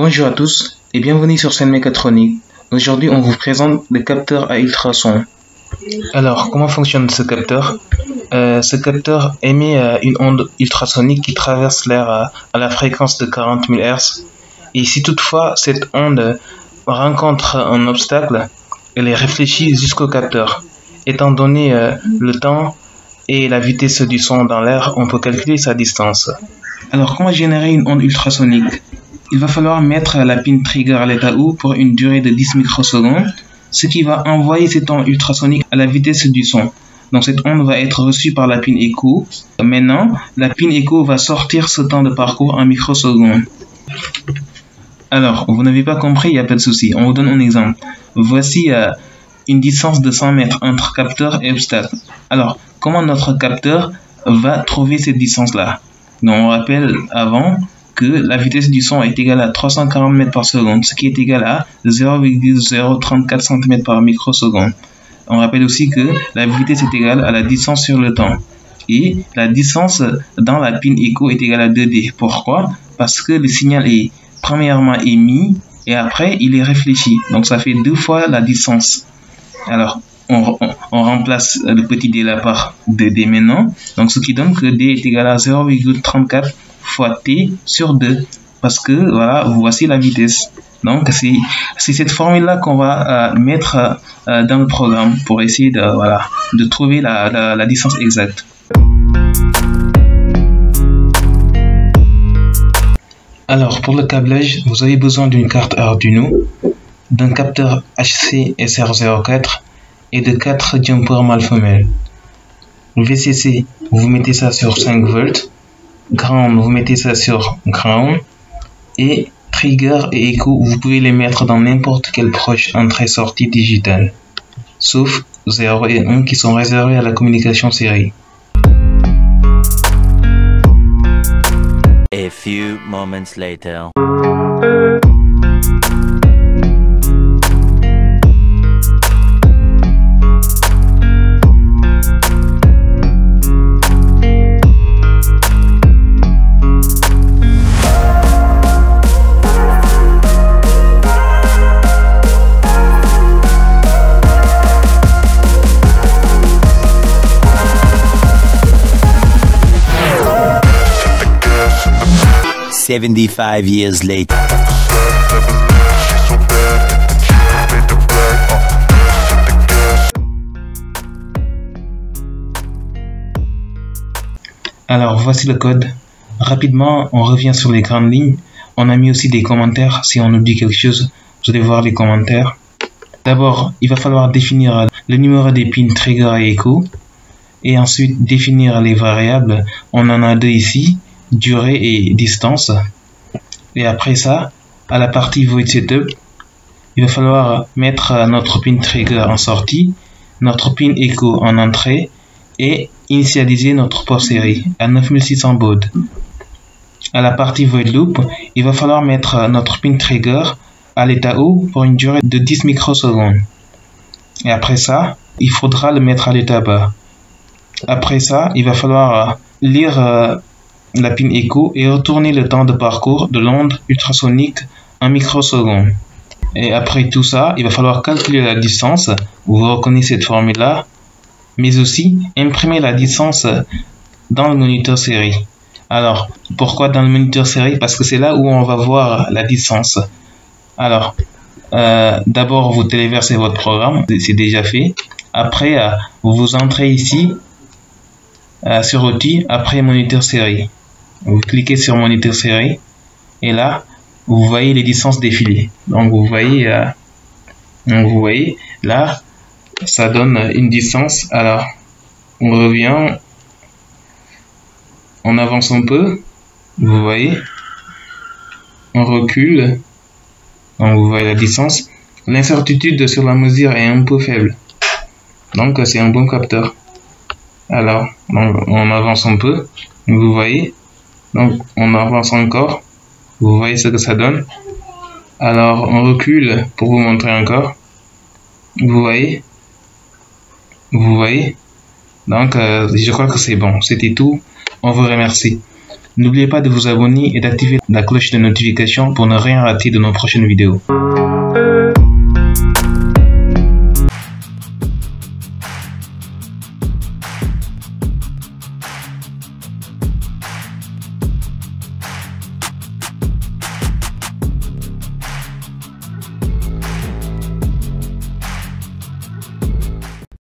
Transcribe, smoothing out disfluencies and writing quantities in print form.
Bonjour à tous et bienvenue sur Scène Mécatronique. Aujourd'hui, on vous présente le capteur à ultrasons. Alors, comment fonctionne ce capteur? Ce capteur émet une onde ultrasonique qui traverse l'air à la fréquence de 40 000 Hz. Et si toutefois cette onde rencontre un obstacle, elle est réfléchie jusqu'au capteur. Étant donné le temps et la vitesse du son dans l'air, on peut calculer sa distance. Alors, comment générer une onde ultrasonique? Il va falloir mettre la pin trigger à l'état OU pour une durée de 10 microsecondes, ce qui va envoyer cette onde ultrasonique à la vitesse du son. Donc cette onde va être reçue par la pin écho. Maintenant, la pin écho va sortir ce temps de parcours en microsecondes. Alors, vous n'avez pas compris, il n'y a pas de souci. On vous donne un exemple. Voici une distance de 100 mètres entre capteur et obstacle. Alors, comment notre capteur va trouver cette distance-là? Donc on rappelle avant que la vitesse du son est égale à 340 mètres par seconde, ce qui est égal à 0,034 cm par microseconde. On rappelle aussi que la vitesse est égale à la distance sur le temps. Et la distance dans la pin écho est égale à 2D. Pourquoi? Parce que le signal est premièrement émis et après il est réfléchi. Donc ça fait 2 fois la distance. Alors on remplace le petit d là par 2D maintenant. Donc ce qui donne que d est égal à 0,34 fois t sur 2, parce que voilà, voici la vitesse. Donc c'est cette formule là qu'on va mettre dans le programme pour essayer de trouver la distance exacte. Alors pour le câblage, vous avez besoin d'une carte Arduino, d'un capteur HC SR04 et de 4 jumpers mâle-femelle. VCC, vous mettez ça sur 5 volts. Ground, vous mettez ça sur ground. Et trigger et écho, vous pouvez les mettre dans n'importe quelle proche entrée-sortie digitale, sauf 0 et 1 qui sont réservés à la communication série. A few moments later. $75 years later. Alors voici le code. Rapidement, on revient sur les grandes lignes. On a mis aussi des commentaires. Si on oublie quelque chose, vous allez voir les commentaires. D'abord, il va falloir définir le numéro des pins trigger et écho. Et ensuite, définir les variables. On en a 2 ici. Durée et distance. Et après ça, à la partie void setup, il va falloir mettre notre pin trigger en sortie, notre pin echo en entrée et initialiser notre port série à 9600 baud. À la partie void loop, il va falloir mettre notre pin trigger à l'état haut pour une durée de 10 microsecondes. Et après ça, il faudra le mettre à l'état bas. Après ça, il va falloir lire la pin écho et retourner le temps de parcours de l'onde ultrasonique en microsecondes. Et après tout ça, il va falloir calculer la distance, vous reconnaissez cette formule là, mais aussi imprimer la distance dans le moniteur série. Alors, pourquoi dans le moniteur série? Parce que c'est là où on va voir la distance. Alors, d'abord vous téléversez votre programme, c'est déjà fait. Après, vous entrez ici sur outils, après moniteur série. Vous cliquez sur moniteur série et là vous voyez les distances défiler. Donc vous voyez là ça donne une distance. Alors on revient, on avance un peu, vous voyez, on recule, donc vous voyez la distance. L'incertitude sur la mesure est un peu faible, donc c'est un bon capteur. Alors on avance un peu, vous voyez. Donc on avance encore, vous voyez ce que ça donne. Alors on recule pour vous montrer encore, vous voyez. Donc je crois que c'est bon, c'était tout, on vous remercie. N'oubliez pas de vous abonner et d'activer la cloche de notification pour ne rien rater de nos prochaines vidéos.